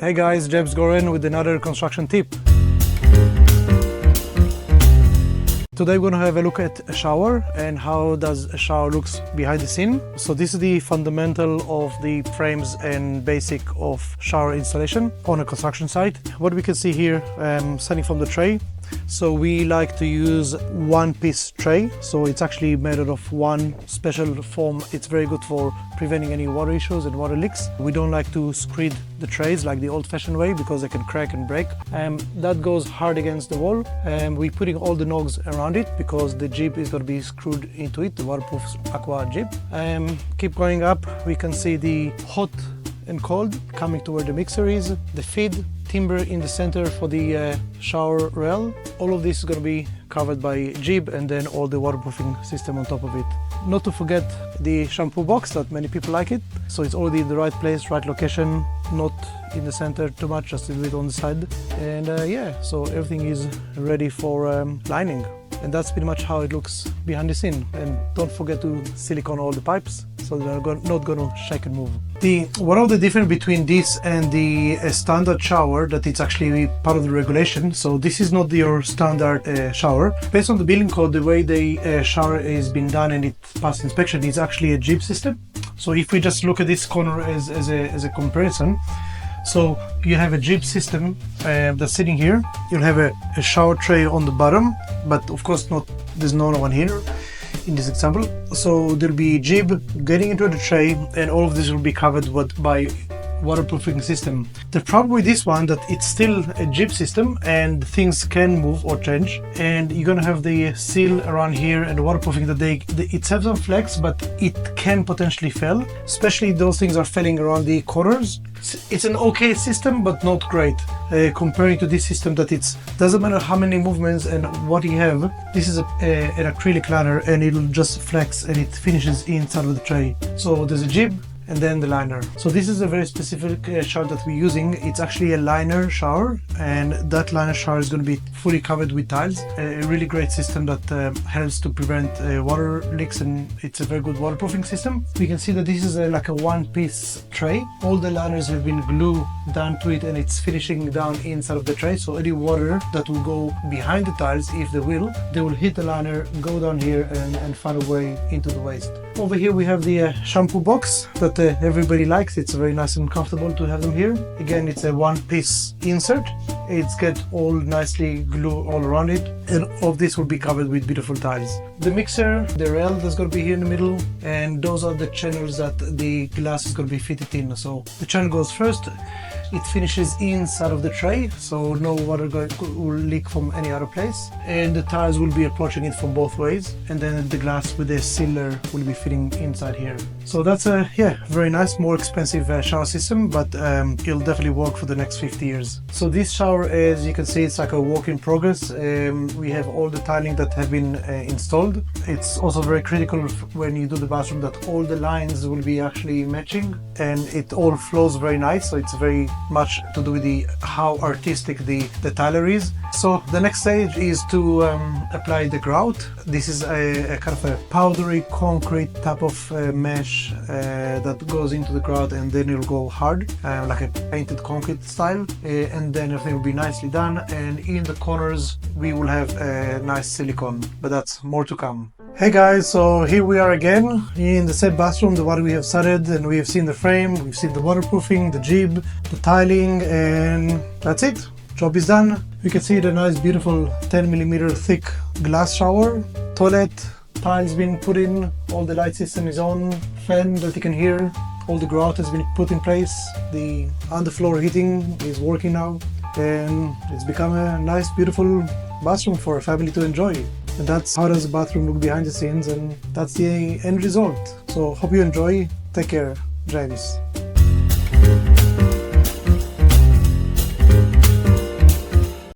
Hey guys, James Goren with another construction tip. Today we're going to have a look at a shower and how does a shower looks behind the scene. So this is the fundamental of the frames and basic of shower installation on a construction site. What we can see here, starting from the tray. So we like to use one piece tray. So it's actually made out of one special foam. It's very good for preventing any water issues and water leaks. We don't like to screed the trays like the old-fashioned way because they can crack and break. That goes hard against the wall. We're putting all the nogs around it because the jib is going to be screwed into it, the waterproof aqua jib. Keep going up, we can see the hot and cold coming to where the mixer is, the feed, timber in the center for the shower rail. All of this is going to be covered by jib and then all the waterproofing system on top of it. Not to forget the shampoo box that many people like it. So it's already in the right place, right location, not in the center too much, just a little bit on the side. And yeah, so everything is ready for lining. And that's pretty much how it looks behind the scene. And don't forget to silicone all the pipes so they're not going to shake and move. One of the difference between this and the standard shower that it's actually part of the regulation. So this is not your standard shower. Based on the building code, the way the shower is being done and it passed inspection is actually a jib system. So if we just look at this corner as a comparison, so you have a jib system that's sitting here. You'll have a shower tray on the bottom, but of course there's no one here in this example. So there'll be jib getting into the tray and all of this will be covered by waterproofing system. The problem with this one that it's still a jib system and things can move or change, and you're gonna have the seal around here and the waterproofing that it has some flex, but it can potentially fail, especially those things are failing around the corners. It's an okay system but not great comparing to this system that it doesn't matter how many movements and what you have. This is an acrylic liner and it'll just flex and it finishes inside of the tray. So there's a jib and then the liner. So this is a very specific shower that we're using. It's actually a liner shower, and that liner shower is going to be fully covered with tiles. A really great system that helps to prevent water leaks, and it's a very good waterproofing system. We can see that this is like a one-piece tray. All the liners have been glued down to it and it's finishing down inside of the tray. So any water that will go behind the tiles, if they will hit the liner, go down here and find a way into the waste. Over here we have the shampoo box that everybody likes. It's very nice and comfortable to have them here. Again, it's a one-piece insert. It's got all nicely glued all around it, and all of this will be covered with beautiful tiles. The mixer, the rail that's going to be here in the middle, and those are the channels that the glass is going to be fitted in. So the channel goes first. It finishes inside of the tray, so no water will leak from any other place, and the tiles will be approaching it from both ways, and then the glass with the sealer will be fitting inside here. So that's a very nice, more expensive shower system, but it'll definitely work for the next 50 years. So this shower, as you can see, it's like a work in progress. We have all the tiling that have been installed. It's also very critical when you do the bathroom that all the lines will be actually matching, and it all flows very nice. So it's very much to do with how artistic the tiler is. So the next stage is to apply the grout. This is a kind of a powdery concrete type of mesh that goes into the grout, and then it'll go hard like a painted concrete style, and then everything will be nicely done, and in the corners we will have a nice silicone, but that's more to come. Hey guys, so here we are again in the said bathroom, the one we have started, and we have seen the frame, we've seen the waterproofing, the jib, the tiling, and that's it. Job is done. You can see the nice beautiful 10mm thick glass shower, toilet, tiles been put in, all the light system is on, fan that you can hear, all the grout has been put in place, the underfloor heating is working now, and it's become a nice beautiful bathroom for a family to enjoy. And that's how does the bathroom look behind the scenes, and that's the end result. So hope you enjoy. Take care. James.